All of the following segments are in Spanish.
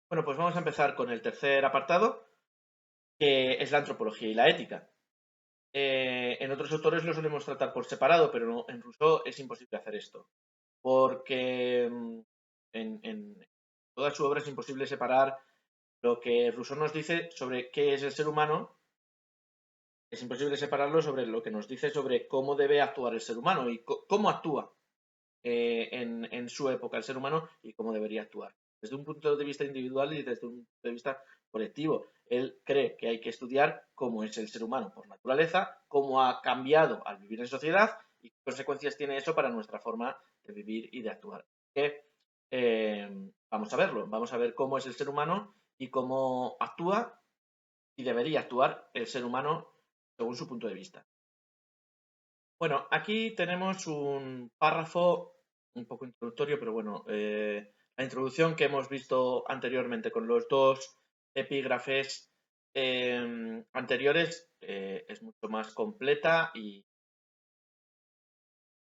Bueno, pues vamos a empezar con el tercer apartado, que es la antropología y la ética. En otros autores lo solemos tratar por separado, pero en Rousseau es imposible hacer esto, porque en toda su obra es imposible separar lo que Rousseau nos dice sobre qué es el ser humano, es imposible separarlo sobre lo que nos dice sobre cómo debe actuar el ser humano y cómo actúa en su época el ser humano y cómo debería actuar. Desde un punto de vista individual y desde un punto de vista colectivo. Él cree que hay que estudiar cómo es el ser humano por naturaleza, cómo ha cambiado al vivir en sociedad y qué consecuencias tiene eso para nuestra forma de vivir y de actuar. Que, vamos a verlo, vamos a ver cómo es el ser humano y cómo actúa y debería actuar el ser humano según su punto de vista. Bueno, aquí tenemos un párrafo un poco introductorio, pero bueno, la introducción que hemos visto anteriormente con los dos epígrafes anteriores es mucho más completa y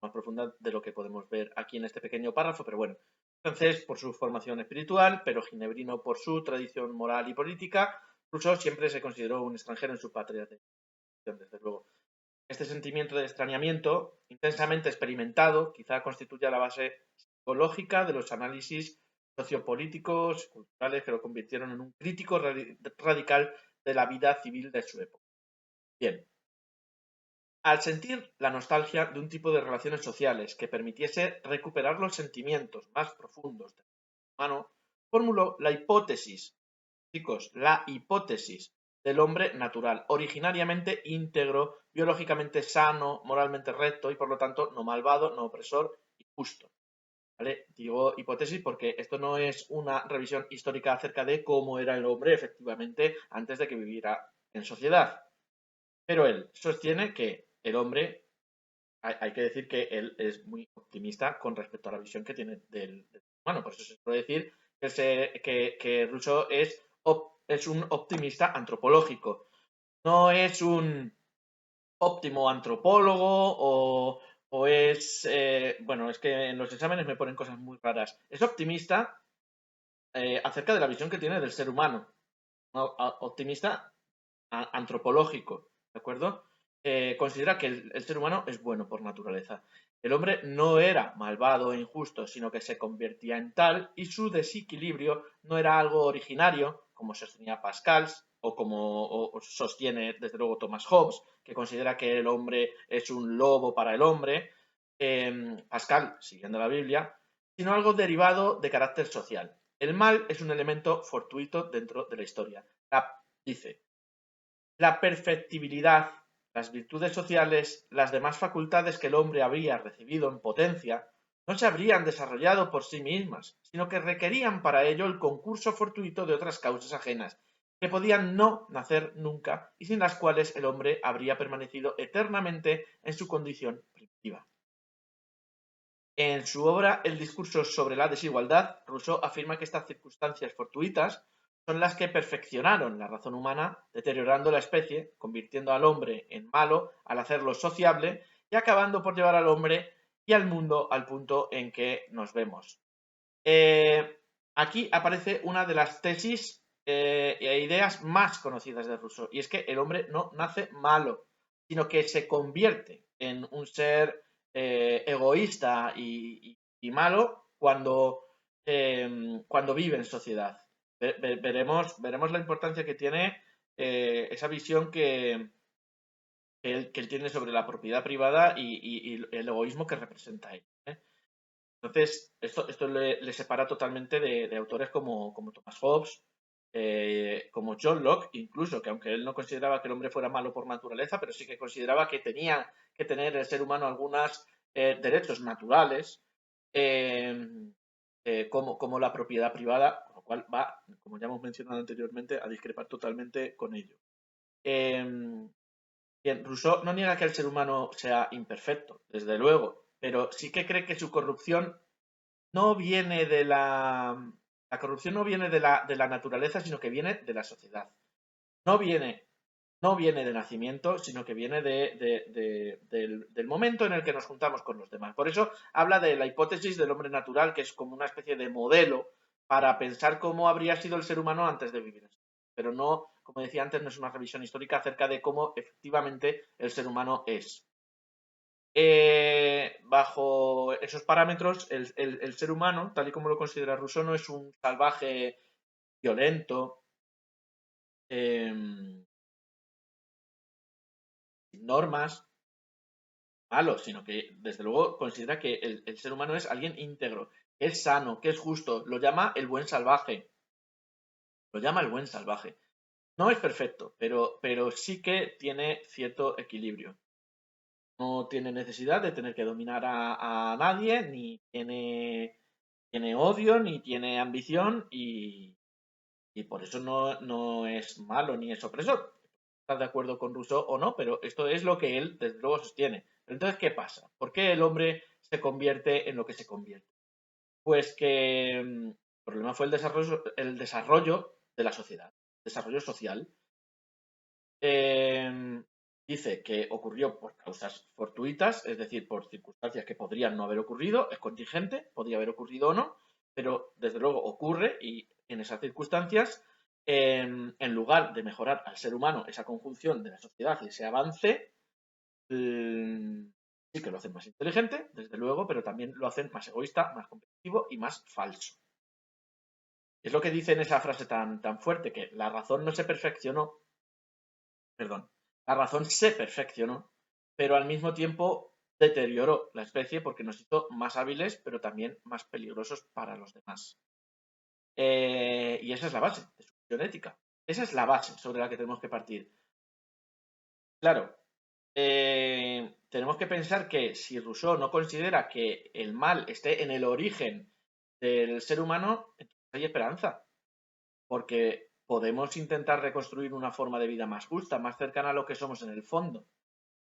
más profunda de lo que podemos ver aquí en este pequeño párrafo, pero bueno, entonces por su formación espiritual, pero ginebrino por su tradición moral y política, Rousseau siempre se consideró un extranjero en su patria, desde luego. Este sentimiento de extrañamiento, intensamente experimentado, quizá constituya la base psicológica de los análisis sociopolíticos, culturales, que lo convirtieron en un crítico radical de la vida civil de su época. Bien, al sentir la nostalgia de un tipo de relaciones sociales que permitiese recuperar los sentimientos más profundos del humano, formuló la hipótesis, chicos, la hipótesis del hombre natural, originariamente íntegro, biológicamente sano, moralmente recto y por lo tanto no malvado, no opresor y justo. ¿Vale? Digo hipótesis porque esto no es una revisión histórica acerca de cómo era el hombre efectivamente antes de que viviera en sociedad. Pero él sostiene que el hombre, hay que decir que él es muy optimista con respecto a la visión que tiene del humano. Por eso se puede decir que Rousseau es un optimista antropológico. No es un óptimo antropólogo o es, bueno, es que en los exámenes me ponen cosas muy raras. Es optimista acerca de la visión que tiene del ser humano. ¿No? Optimista antropológico, ¿de acuerdo? Considera que el ser humano es bueno por naturaleza. El hombre no era malvado e injusto, sino que se convertía en tal y su desequilibrio no era algo originario, como sostenía Pascal o como sostiene desde luego Thomas Hobbes, que considera que el hombre es un lobo para el hombre, Pascal, siguiendo la Biblia, sino algo derivado de carácter social. El mal es un elemento fortuito dentro de la historia. Dice, la perfectibilidad, las virtudes sociales, las demás facultades que el hombre habría recibido en potencia, no se habrían desarrollado por sí mismas, sino que requerían para ello el concurso fortuito de otras causas ajenas, que podían no nacer nunca y sin las cuales el hombre habría permanecido eternamente en su condición primitiva. En su obra El discurso sobre la desigualdad, Rousseau afirma que estas circunstancias fortuitas son las que perfeccionaron la razón humana, deteriorando la especie, convirtiendo al hombre en malo al hacerlo sociable y acabando por llevar al hombre y al mundo al punto en que nos vemos. Aquí aparece una de las tesis e ideas más conocidas de Rousseau, y es que el hombre no nace malo, sino que se convierte en un ser egoísta y malo cuando vive en sociedad. Veremos la importancia que tiene esa visión que él tiene sobre la propiedad privada y el egoísmo que representa él. Entonces, esto le separa totalmente de autores como Thomas Hobbes, como John Locke, incluso, que aunque él no consideraba que el hombre fuera malo por naturaleza, pero sí que consideraba que tenía que tener el ser humano algunos derechos naturales, eh, como la propiedad privada, con lo cual va, como ya hemos mencionado anteriormente, a discrepar totalmente con ello. Eh, Bien, Rousseau no niega que el ser humano sea imperfecto, desde luego, pero sí que cree que su corrupción no viene de la corrupción no viene de la naturaleza, sino que viene de la sociedad. No viene, no viene de nacimiento, sino que viene del momento en el que nos juntamos con los demás. Por eso habla de la hipótesis del hombre natural, que es como una especie de modelo para pensar cómo habría sido el ser humano antes de vivir. Pero no, como decía antes, no es una revisión histórica acerca de cómo efectivamente el ser humano es. Bajo esos parámetros, el ser humano, tal y como lo considera Rousseau, no es un salvaje violento, sin normas, malo, sino que desde luego considera que el ser humano es alguien íntegro, que es sano, que es justo, lo llama el buen salvaje, lo llama el buen salvaje. No es perfecto, pero sí que tiene cierto equilibrio. No tiene necesidad de tener que dominar a nadie, ni tiene odio, ni tiene ambición, y por eso no es malo ni es opresor. Estás de acuerdo con Rousseau o no, pero esto es lo que él desde luego sostiene. Pero entonces, ¿qué pasa? ¿Por qué el hombre se convierte en lo que se convierte? Pues que el problema fue el desarrollo de la sociedad, el desarrollo social. Dice que ocurrió por causas fortuitas, es decir, por circunstancias que podrían no haber ocurrido, es contingente, podría haber ocurrido o no, pero desde luego ocurre y en esas circunstancias, en lugar de mejorar al ser humano esa conjunción de la sociedad y ese avance, sí que lo hacen más inteligente, desde luego, pero también lo hacen más egoísta, más competitivo y más falso. Es lo que dice en esa frase tan fuerte, que la razón no se perfeccionó, perdón, la razón se perfeccionó, pero al mismo tiempo deterioró la especie porque nos hizo más hábiles, pero también más peligrosos para los demás. Y esa es la base de su visión ética. Esa es la base sobre la que tenemos que partir. Claro, tenemos que pensar que si Rousseau no considera que el mal esté en el origen del ser humano, entonces hay esperanza, porque podemos intentar reconstruir una forma de vida más justa, más cercana a lo que somos en el fondo.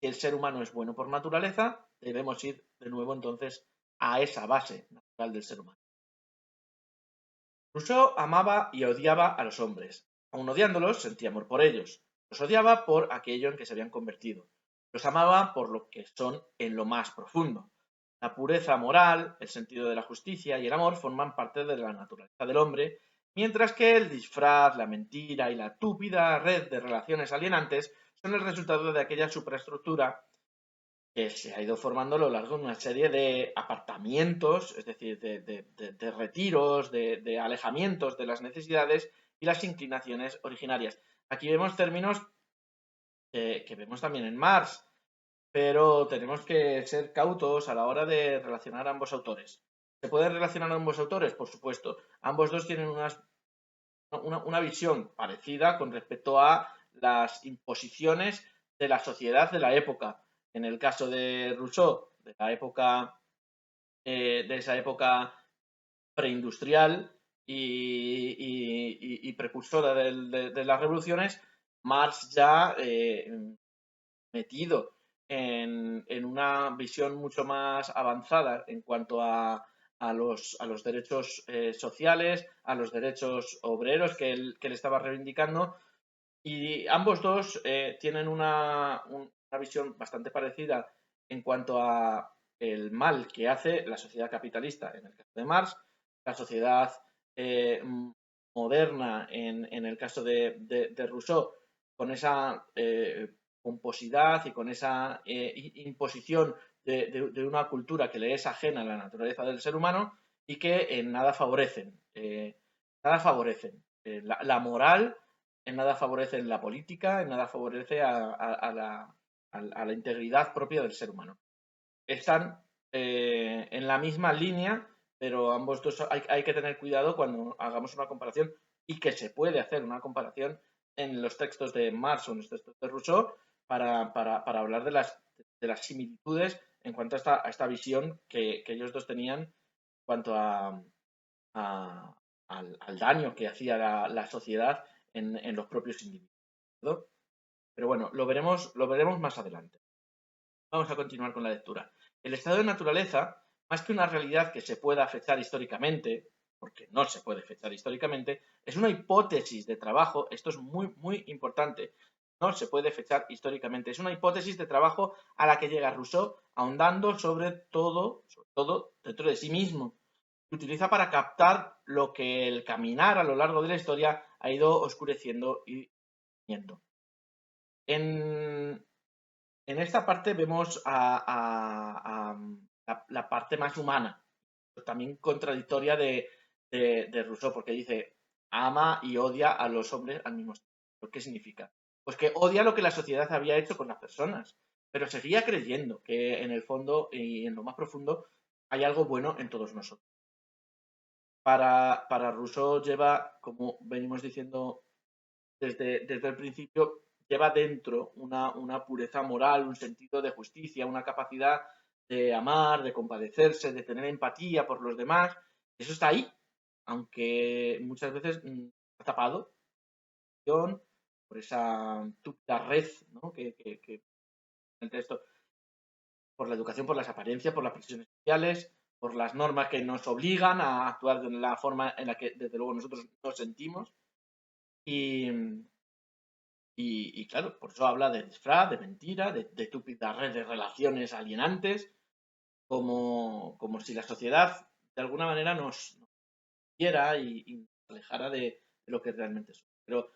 Si el ser humano es bueno por naturaleza, debemos ir de nuevo entonces a esa base natural del ser humano. Rousseau amaba y odiaba a los hombres. Aun odiándolos, sentía amor por ellos. Los odiaba por aquello en que se habían convertido. Los amaba por lo que son en lo más profundo. La pureza moral, el sentido de la justicia y el amor forman parte de la naturaleza del hombre, mientras que el disfraz, la mentira y la túpida red de relaciones alienantes son el resultado de aquella superestructura que se ha ido formando a lo largo de una serie de apartamientos, es decir, de retiros, de alejamientos de las necesidades y las inclinaciones originarias. Aquí vemos términos que vemos también en Marx, pero tenemos que ser cautos a la hora de relacionar a ambos autores. ¿Se pueden relacionar a ambos autores? Por supuesto. Ambos dos tienen una visión parecida con respecto a las imposiciones de la sociedad de la época. En el caso de Rousseau, de la época, de esa época preindustrial y precursora de las revoluciones, Marx ya metido en una visión mucho más avanzada en cuanto a los derechos sociales, a los derechos obreros que él estaba reivindicando. Y ambos dos tienen una visión bastante parecida en cuanto a el mal que hace la sociedad capitalista, en el caso de Marx, la sociedad moderna, en el caso de Rousseau, con esa pomposidad y con esa imposición de una cultura que le es ajena a la naturaleza del ser humano y que en nada favorecen. Nada favorecen. La moral en nada favorece la política, en nada favorece a la integridad propia del ser humano. Están en la misma línea, pero ambos dos hay que tener cuidado cuando hagamos una comparación y que se puede hacer una comparación en los textos de Marx o en los textos de Rousseau para hablar de las similitudes en cuanto a esta visión que ellos dos tenían en cuanto al daño que hacía la sociedad en los propios individuos. ¿No? Pero bueno, lo veremos más adelante. Vamos a continuar con la lectura. El estado de naturaleza, más que una realidad que se pueda fechar históricamente, porque no se puede fechar históricamente, es una hipótesis de trabajo, esto es muy, muy importante, no se puede fechar históricamente, es una hipótesis de trabajo a la que llega Rousseau ahondando sobre todo dentro de sí mismo, se utiliza para captar lo que el caminar a lo largo de la historia ha ido oscureciendo y viendo. En esta parte vemos la parte más humana, también contradictoria de Rousseau, porque dice, ama y odia a los hombres al mismo tiempo. ¿Qué significa? Pues que odia lo que la sociedad había hecho con las personas, pero seguía creyendo que en el fondo y en lo más profundo hay algo bueno en todos nosotros. Para Rousseau lleva, como venimos diciendo desde el principio, lleva dentro una pureza moral, un sentido de justicia, una capacidad de amar, de compadecerse, de tener empatía por los demás. Eso está ahí, aunque muchas veces está tapado por esa túpida red, ¿no? que entre esto, por la educación, por las apariencias, por las presiones sociales, por las normas que nos obligan a actuar de la forma en la que desde luego nosotros nos sentimos. Y claro, por eso habla de disfraz, de mentira, de túpida red de relaciones alienantes, como si la sociedad de alguna manera nos viera y nos alejara de lo que realmente somos. Pero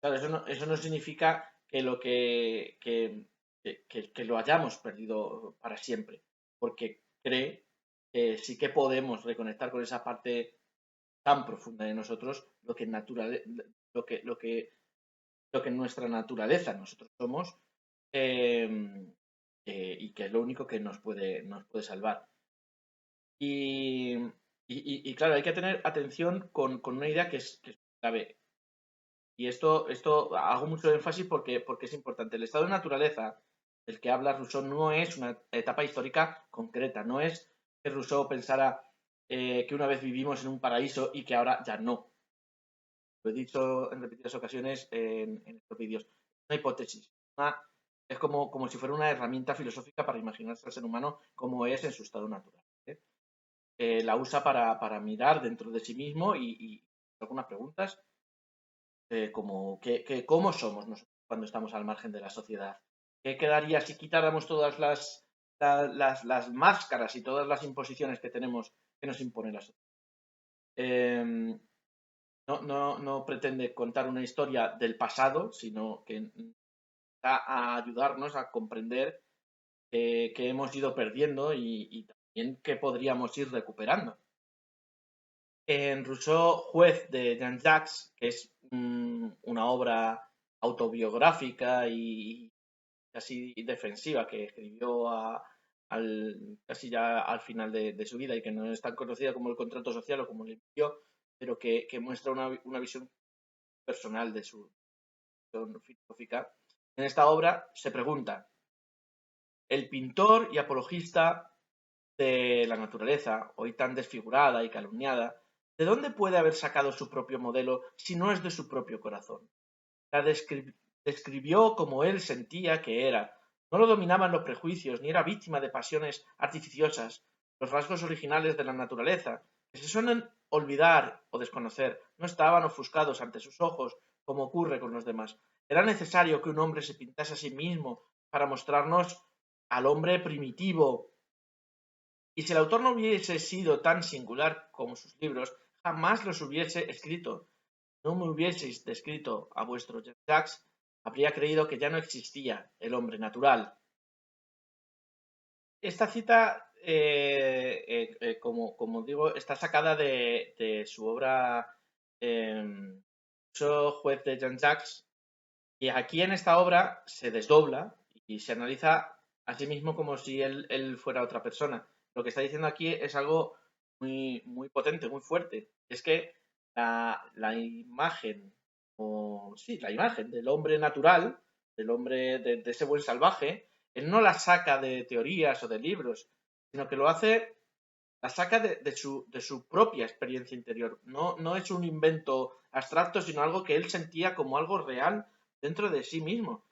claro, eso no significa que que lo hayamos perdido para siempre, porque cree que sí que podemos reconectar con esa parte tan profunda de nosotros, lo que en nuestra naturaleza nosotros somos, eh, y que es lo único que nos puede salvar. Y claro, hay que tener atención con una idea que es clave. Y esto hago mucho énfasis porque es importante. El estado de naturaleza del que habla Rousseau no es una etapa histórica concreta, no es que Rousseau pensara que una vez vivimos en un paraíso y que ahora ya no. Lo he dicho en repetidas ocasiones en estos vídeos. Una hipótesis. Es como si fuera una herramienta filosófica para imaginarse al ser humano como es en su estado natural. ¿Eh? La usa para mirar dentro de sí mismo y algunas preguntas como ¿cómo somos nosotros cuando estamos al margen de la sociedad? ¿Qué quedaría si quitáramos todas las máscaras y todas las imposiciones que tenemos que nos impone la sociedad? No pretende contar una historia del pasado, sino que va a ayudarnos a comprender que hemos ido perdiendo y también que podríamos ir recuperando. En Rousseau, Juez de Jean-Jacques, que es una obra autobiográfica y casi defensiva que escribió casi ya al final de su vida y que no es tan conocida como el contrato social o como el envío, pero que muestra una visión personal de su visión filosófica. En esta obra se pregunta, el pintor y apologista de la naturaleza, hoy tan desfigurada y calumniada, ¿de dónde puede haber sacado su propio modelo si no es de su propio corazón? La describió como él sentía que era. No lo dominaban los prejuicios, ni era víctima de pasiones artificiosas. Los rasgos originales de la naturaleza, que se suelen olvidar o desconocer, no estaban ofuscados ante sus ojos, como ocurre con los demás. Era necesario que un hombre se pintase a sí mismo para mostrarnos al hombre primitivo. Y si el autor no hubiese sido tan singular como sus libros, jamás los hubiese escrito. No me hubieseis descrito a vuestro Jacques, habría creído que ya no existía el hombre natural. Esta cita, como digo, está sacada de su obra Juez de Jean-Jacques, y aquí en esta obra se desdobla y se analiza a sí mismo como si él fuera otra persona. Lo que está diciendo aquí es algo muy potente, muy fuerte. Es que la imagen, o sí, la imagen del hombre natural, del hombre de ese buen salvaje, él no la saca de teorías o de libros, sino que la saca de su propia experiencia interior. No es un invento abstracto, sino algo que él sentía como algo real dentro de sí mismo.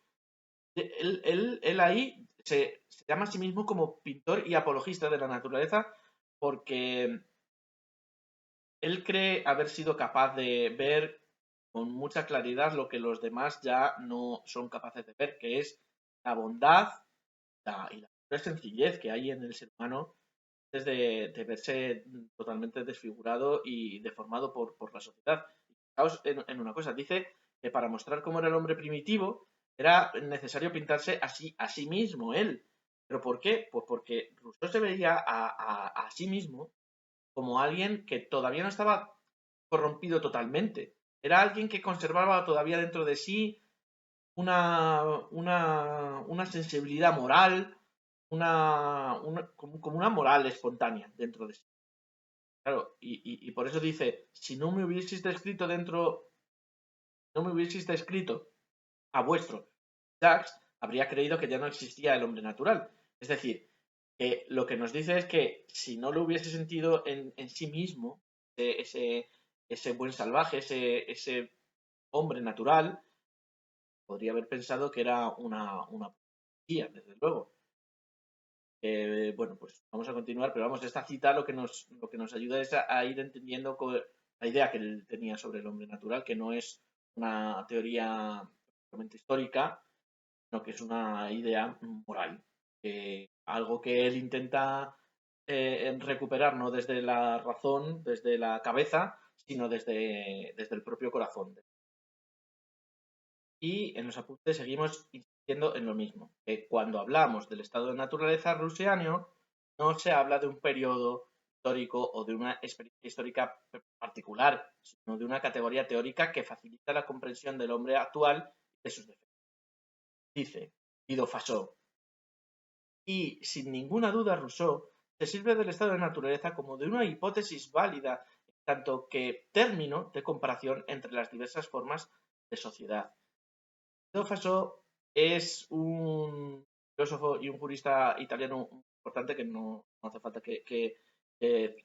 Él ahí se llama a sí mismo como pintor y apologista de la naturaleza porque él cree haber sido capaz de ver con mucha claridad lo que los demás ya no son capaces de ver, que es la bondad y la sencillez que hay en el ser humano, de verse totalmente desfigurado y deformado por la sociedad. Fijaos en una cosa, dice que para mostrar cómo era el hombre primitivo era necesario pintarse a sí mismo él. ¿Pero por qué? Pues porque Rousseau se veía a sí mismo como alguien que todavía no estaba corrompido totalmente. Era alguien que conservaba todavía dentro de sí una sensibilidad moral, como una moral espontánea dentro de sí. Claro, y por eso dice, si no me hubieseis escrito no me hubieseis escrito a vuestro Jacques, habría creído que ya no existía el hombre natural. Es decir, que lo que nos dice es que si no lo hubiese sentido en sí mismo, ese buen salvaje, ese hombre natural, podría haber pensado que era una poesía, desde luego. Bueno, pues vamos a continuar, pero vamos, esta cita lo que nos ayuda es a ir entendiendo la idea que él tenía sobre el hombre natural, que no es una teoría puramente histórica, sino que es una idea moral. Algo que él intenta recuperar no desde la razón, desde la cabeza, sino desde el propio corazón. Y en los apuntes seguimos insistiendo en lo mismo, que cuando hablamos del estado de naturaleza rusiano, no se habla de un periodo histórico o de una experiencia histórica particular, sino de una categoría teórica que facilita la comprensión del hombre actual y de sus defectos. Dice Guido Fasó, y sin ninguna duda Rousseau se sirve del estado de naturaleza como de una hipótesis válida, tanto que término de comparación entre las diversas formas de sociedad. Guido Fasó es un filósofo y un jurista italiano importante que no hace falta que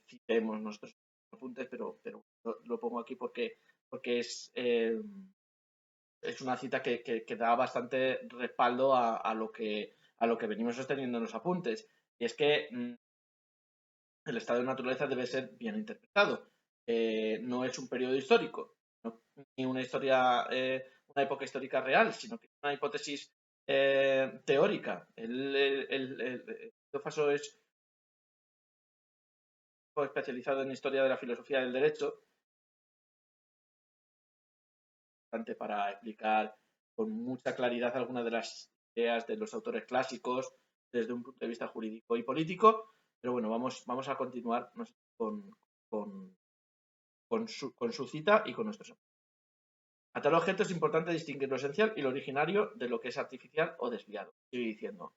citemos nuestros apuntes, pero lo pongo aquí porque es una cita que da bastante respaldo a lo que venimos sosteniendo en los apuntes. Y es que el estado de naturaleza debe ser bien interpretado. No es un periodo histórico, ni una historia, una época histórica real, sino que es una hipótesis teórica. El Faso es especializado en historia de la filosofía del derecho, para explicar con mucha claridad algunas de las ideas de los autores clásicos desde un punto de vista jurídico y político. Pero bueno, vamos a continuar con, con su cita y con nuestros. A tal objeto es importante distinguir lo esencial y lo originario de lo que es artificial o desviado. Estoy diciendo,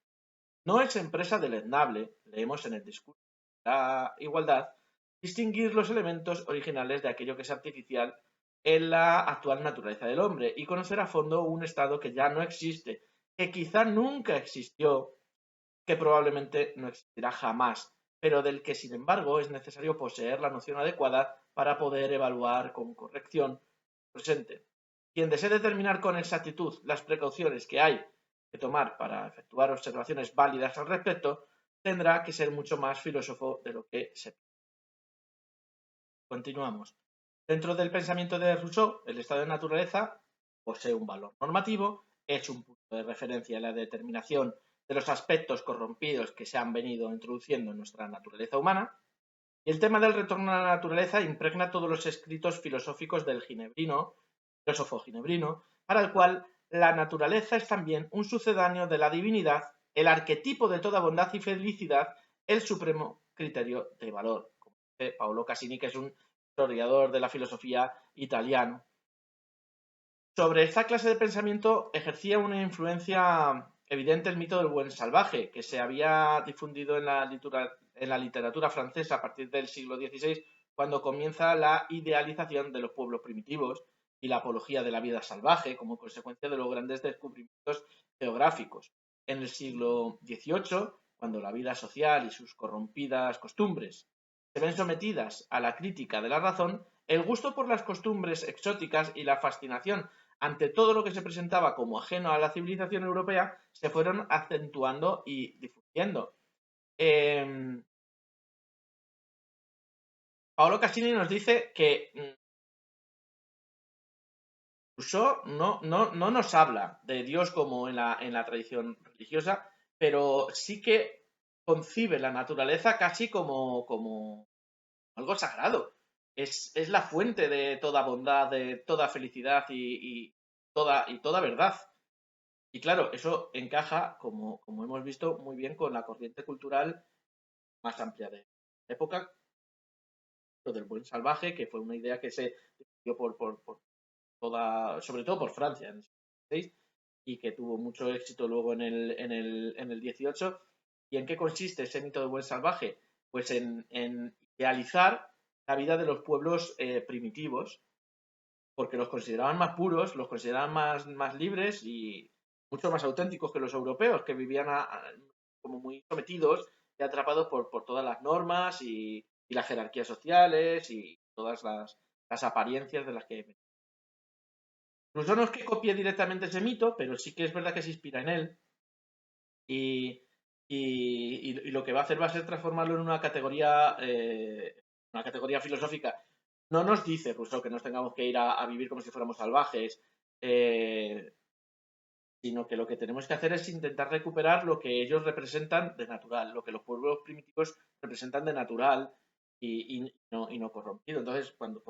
no es empresa deleznable, leemos en el discurso de la igualdad, distinguir los elementos originales de aquello que es artificial en la actual naturaleza del hombre y conocer a fondo un estado que ya no existe, que quizá nunca existió, que probablemente no existirá jamás, pero del que sin embargo es necesario poseer la noción adecuada para poder evaluar con corrección el presente. Quien desee determinar con exactitud las precauciones que hay que tomar para efectuar observaciones válidas al respecto, tendrá que ser mucho más filósofo de lo que se piensa. Continuamos. Dentro del pensamiento de Rousseau, el estado de naturaleza posee un valor normativo, es un punto de referencia en la determinación de los aspectos corrompidos que se han venido introduciendo en nuestra naturaleza humana, y el tema del retorno a la naturaleza impregna todos los escritos filosóficos del filósofo ginebrino, para el cual la naturaleza es también un sucedáneo de la divinidad, el arquetipo de toda bondad y felicidad, el supremo criterio de valor. Como dice Paolo Casini, que es un historiador de la filosofía italiano. Sobre esta clase de pensamiento ejercía una influencia evidente el mito del buen salvaje, que se había difundido en la literatura francesa a partir del siglo XVI, cuando comienza la idealización de los pueblos primitivos y la apología de la vida salvaje como consecuencia de los grandes descubrimientos geográficos. En el siglo XVIII, cuando la vida social y sus corrompidas costumbres se ven sometidas a la crítica de la razón, el gusto por las costumbres exóticas y la fascinación ante todo lo que se presentaba como ajeno a la civilización europea se fueron acentuando y difundiendo. Paolo Cassini nos dice que Rousseau no nos habla de Dios como en la tradición religiosa, pero sí que concibe la naturaleza casi como algo sagrado. Es la fuente de toda bondad, de toda felicidad y toda verdad. Y claro, eso encaja, como hemos visto, muy bien con la corriente cultural más amplia de la época, lo del buen salvaje, que fue una idea que se dio por toda, sobre todo por Francia en el 16, y que tuvo mucho éxito luego en el 18. ¿Y en qué consiste ese mito del buen salvaje? Pues en idealizar la vida de los pueblos primitivos, porque los consideraban más puros, los consideraban más libres y mucho más auténticos que los europeos, que vivían como muy sometidos y atrapados por todas las normas y las jerarquías sociales y todas las apariencias de las que... Incluso no es que copie directamente ese mito, pero sí que es verdad que se inspira en él y, y lo que va a hacer va a ser transformarlo en una categoría filosófica. No nos dice Rousseau que nos tengamos que ir a vivir como si fuéramos salvajes, eh, sino que lo que tenemos que hacer es intentar recuperar lo que ellos representan de natural, lo que los pueblos primitivos representan de natural y no corrompido. Entonces, cuando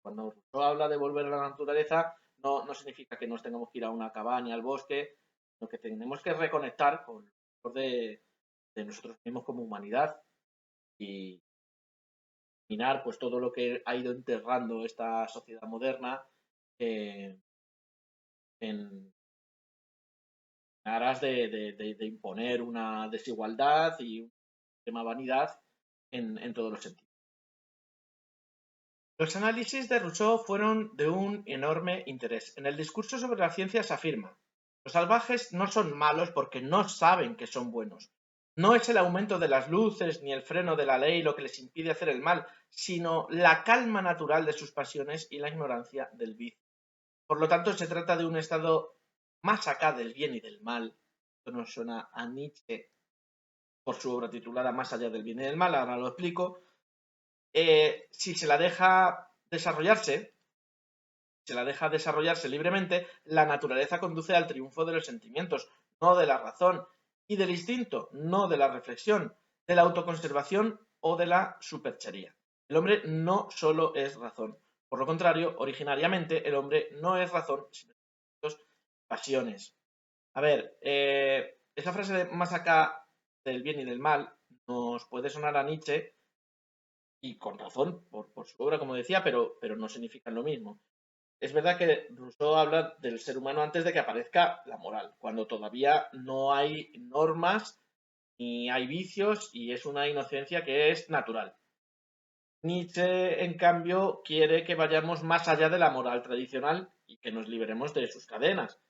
Rousseau habla de volver a la naturaleza, no significa que nos tengamos que ir a una cabaña, al bosque, sino que tenemos que reconectar con lo de nosotros mismos como humanidad y minar pues todo lo que ha ido enterrando esta sociedad moderna eh, en aras de imponer una desigualdad y una extrema vanidad en todos los sentidos. Los análisis de Rousseau fueron de un enorme interés. En el discurso sobre la ciencia se afirma: los salvajes no son malos porque no saben que son buenos. No es el aumento de las luces ni el freno de la ley lo que les impide hacer el mal, sino la calma natural de sus pasiones y la ignorancia del vicio. Por lo tanto, se trata de un estado más acá del bien y del mal. Esto nos suena a Nietzsche por su obra titulada Más allá del bien y del mal, ahora lo explico. Si se la deja desarrollarse libremente, la naturaleza conduce al triunfo de los sentimientos, no de la razón, y del instinto, no de la reflexión, de la autoconservación o de la superchería. El hombre no solo es razón. Por lo contrario, originariamente el hombre no es razón, sino pasiones. A ver, esa frase de más acá del bien y del mal nos puede sonar a Nietzsche, y con razón, por su obra, como decía, pero no significan lo mismo. Es verdad que Rousseau habla del ser humano antes de que aparezca la moral, cuando todavía no hay normas ni hay vicios y es una inocencia que es natural. Nietzsche, en cambio, quiere que vayamos más allá de la moral tradicional y que nos liberemos de sus cadenas.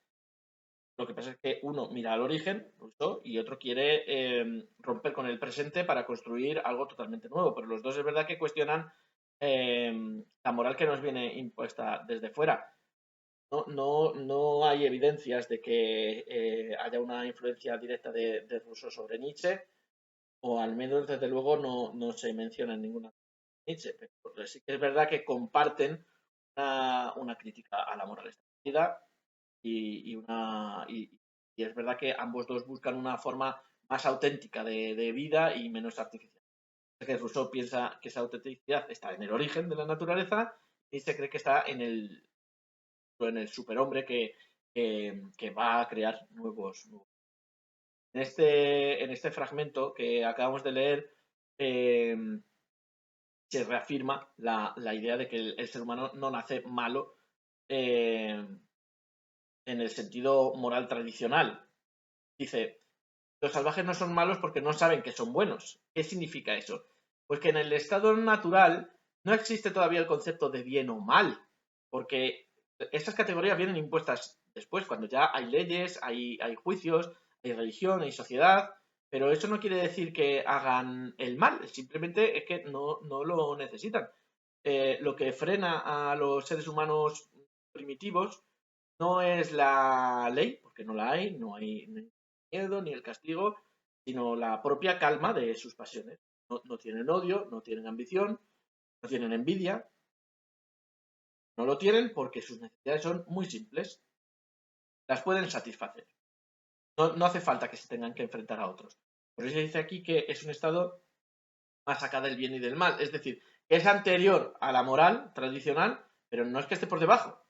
Lo que pasa es que uno mira al origen, Rousseau, y otro quiere romper con el presente para construir algo totalmente nuevo. Pero los dos es verdad que cuestionan la moral que nos viene impuesta desde fuera. No hay evidencias de que haya una influencia directa de Rousseau sobre Nietzsche, o al menos desde luego no se menciona en ninguna Nietzsche. Pero sí que es verdad que comparten una crítica a la moral establecida y es verdad que ambos dos buscan una forma más auténtica de vida y menos artificial. Que Rousseau piensa que esa autenticidad está en el origen de la naturaleza y se cree que está en el superhombre que va a crear nuevos. En este fragmento que acabamos de leer, eh, se reafirma la idea de que el ser humano no nace malo eh, en el sentido moral tradicional. Dice: los salvajes no son malos porque no saben que son buenos. ¿Qué significa eso? Pues que en el estado natural no existe todavía el concepto de bien o mal, porque estas categorías vienen impuestas después, cuando ya hay leyes, hay juicios, hay religión, hay sociedad, pero eso no quiere decir que hagan el mal, simplemente es que no lo necesitan. Lo que frena a los seres humanos primitivos no es la ley, porque no la hay, no hay ni el miedo ni el castigo, sino la propia calma de sus pasiones. No tienen odio, no tienen ambición, no tienen envidia, no lo tienen porque sus necesidades son muy simples, las pueden satisfacer. No hace falta que se tengan que enfrentar a otros. Por eso se dice aquí que es un estado más acá del bien y del mal. Es decir, que es anterior a la moral tradicional, pero no es que esté por debajo.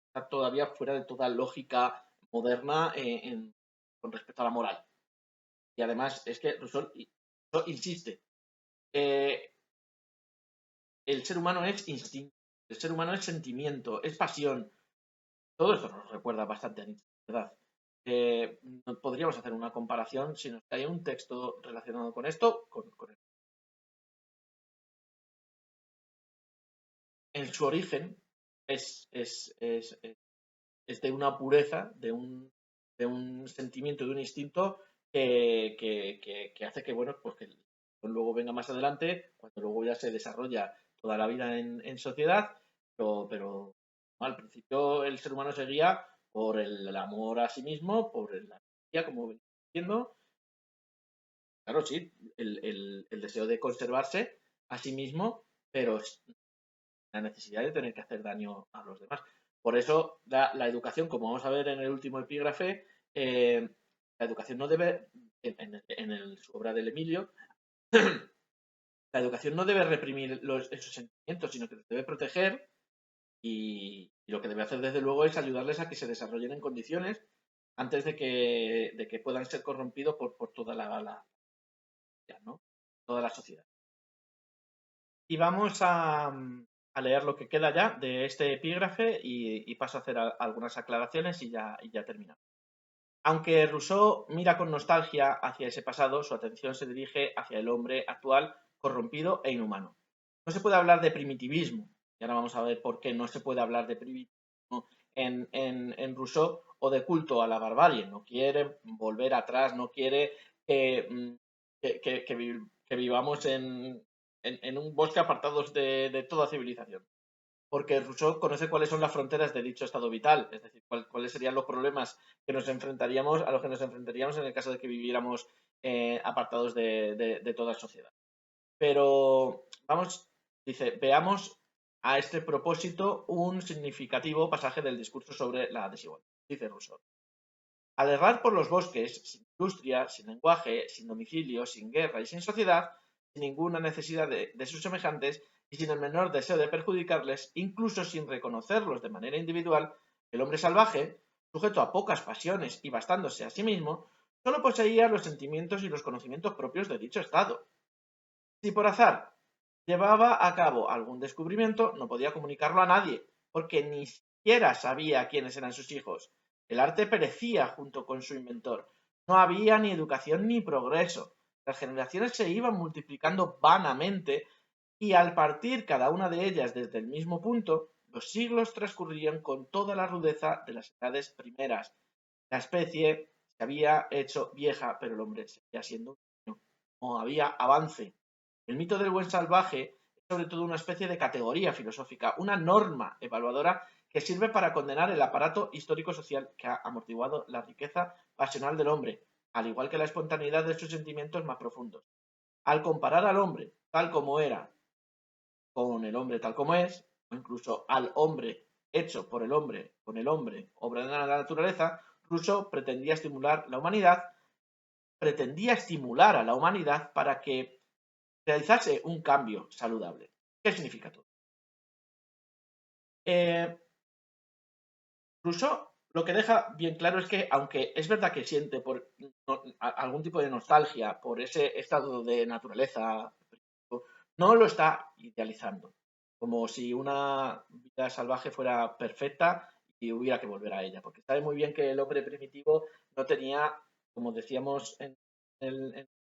Está todavía fuera de toda lógica moderna con respecto a la moral. Y además es que Rousseau insiste, eh, el ser humano es instinto, el ser humano es sentimiento, es pasión. Todo esto nos recuerda bastante a Nietzsche, ¿verdad? Podríamos hacer una comparación si nos cae un texto relacionado con esto, con esto. En su origen es de una pureza, de un sentimiento, de un instinto que hace que, bueno, pues que luego venga más adelante, cuando luego ya se desarrolla toda la vida en sociedad, pero al principio el ser humano se guía por el amor a sí mismo, por la energía, como venimos diciendo. Claro, sí, el deseo de conservarse a sí mismo, pero la necesidad de tener que hacer daño a los demás. Por eso la educación, como vamos a ver en el último epígrafe, la educación no debe, su obra del Emilio, la educación no debe reprimir esos sentimientos, sino que los debe proteger y lo que debe hacer desde luego es ayudarles a que se desarrollen en condiciones antes de que puedan ser corrompidos por toda ¿no? Toda la sociedad. Y vamos a leer lo que queda ya de este epígrafe y paso a hacer algunas aclaraciones y ya terminamos. Aunque Rousseau mira con nostalgia hacia ese pasado, su atención se dirige hacia el hombre actual corrompido e inhumano. No se puede hablar de primitivismo, y ahora vamos a ver por qué no se puede hablar de primitivismo en Rousseau o de culto a la barbarie. No quiere volver atrás, no quiere que vivamos en un bosque apartados de toda civilización. Porque Rousseau conoce cuáles son las fronteras de dicho estado vital, es decir, cuáles serían los problemas que nos enfrentaríamos, a los que nos enfrentaríamos en el caso de que viviéramos apartados de toda sociedad. Pero vamos, dice, veamos a este propósito un significativo pasaje del discurso sobre la desigualdad. Dice Rousseau. Al errar por los bosques, sin industria, sin lenguaje, sin domicilio, sin guerra y sin sociedad, sin ninguna necesidad de sus semejantes y sin el menor deseo de perjudicarles, incluso sin reconocerlos de manera individual, el hombre salvaje, sujeto a pocas pasiones y bastándose a sí mismo, solo poseía los sentimientos y los conocimientos propios de dicho estado. Si por azar llevaba a cabo algún descubrimiento, no podía comunicarlo a nadie, porque ni siquiera sabía quiénes eran sus hijos. El arte perecía junto con su inventor. No había ni educación ni progreso. Las generaciones se iban multiplicando vanamente y al partir cada una de ellas desde el mismo punto, los siglos transcurrían con toda la rudeza de las edades primeras. La especie se había hecho vieja, pero el hombre seguía siendo un niño. No había avance. El mito del buen salvaje es sobre todo una especie de categoría filosófica, una norma evaluadora que sirve para condenar el aparato histórico-social que ha amortiguado la riqueza pasional del hombre, al igual que la espontaneidad de sus sentimientos más profundos. Al comparar al hombre tal como era con el hombre tal como es, o incluso al hombre hecho por el hombre con el hombre, obra de la naturaleza, Rousseau pretendía estimular a la humanidad para que realizase un cambio saludable. ¿Qué significa todo? Rousseau lo que deja bien claro es que, aunque es verdad que siente algún tipo de nostalgia por ese estado de naturaleza, no lo está idealizando, como si una vida salvaje fuera perfecta y hubiera que volver a ella, porque sabe muy bien que el hombre primitivo no tenía, como decíamos en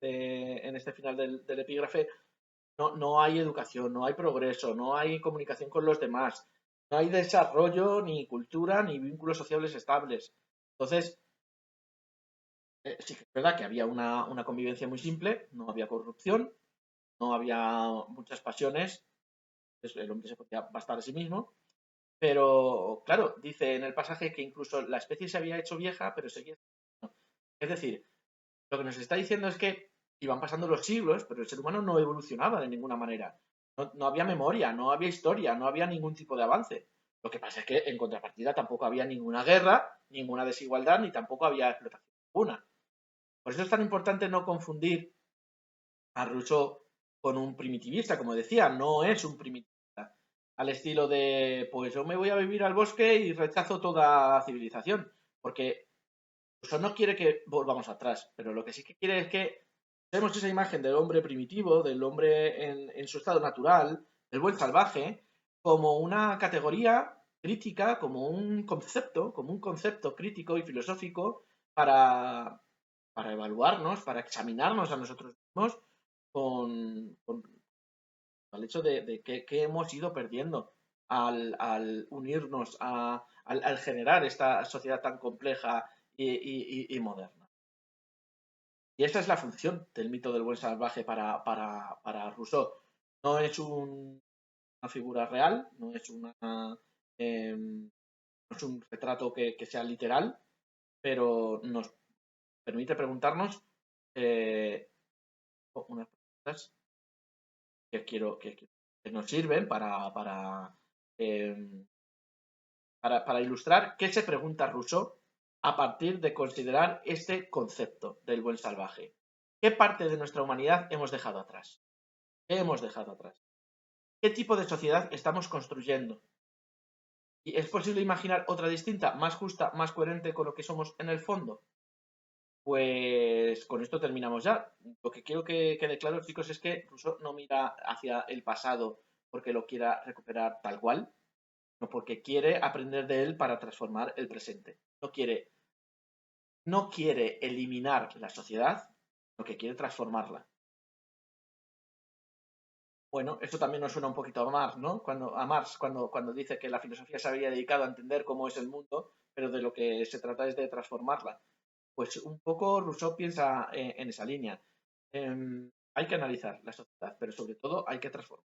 este final del epígrafe, no hay educación, no hay progreso, no hay comunicación con los demás, no hay desarrollo, ni cultura, ni vínculos sociales estables. Entonces, sí que es verdad que había una convivencia muy simple, no había corrupción, no había muchas pasiones, el hombre se podía bastar a sí mismo, pero claro, dice en el pasaje que incluso la especie se había hecho vieja, pero seguía. Es decir, lo que nos está diciendo es que iban pasando los siglos, pero el ser humano no evolucionaba de ninguna manera. No había memoria, no había historia, no había ningún tipo de avance. Lo que pasa es que en contrapartida tampoco había ninguna guerra, ninguna desigualdad, ni tampoco había explotación alguna. Por eso es tan importante no confundir a Rousseau con un primitivista, como decía, no es un primitivista, al estilo de, pues yo me voy a vivir al bosque y rechazo toda civilización, porque Rousseau no quiere que volvamos atrás, pero lo que sí que quiere es que tenemos esa imagen del hombre primitivo, del hombre en su estado natural, del buen salvaje, como una categoría crítica, como un concepto crítico y filosófico para, para evaluarnos, para examinarnos a nosotros mismos con el hecho de que hemos ido perdiendo al unirnos, al generar esta sociedad tan compleja y moderna. Y esa es la función del mito del buen salvaje para Rousseau. No es una figura real, no es un retrato que sea literal, pero nos permite preguntarnos unas preguntas que nos sirven eh, para ilustrar qué se pregunta Rousseau a partir de considerar este concepto del buen salvaje. ¿Qué parte de nuestra humanidad hemos dejado atrás? ¿Qué hemos dejado atrás? ¿Qué tipo de sociedad estamos construyendo? ¿Y es posible imaginar otra distinta, más justa, más coherente con lo que somos en el fondo? Pues con esto terminamos ya. Lo que quiero que quede claro, chicos, es que Rousseau no mira hacia el pasado porque lo quiera recuperar tal cual, no porque quiere aprender de él para transformar el presente. No quiere eliminar la sociedad, lo que quiere transformarla. Bueno, esto también nos suena un poquito a Marx, ¿no? Cuando dice que la filosofía se había dedicado a entender cómo es el mundo, pero de lo que se trata es de transformarla. Pues un poco Rousseau piensa en esa línea. Hay que analizar la sociedad, pero sobre todo hay que transformarla.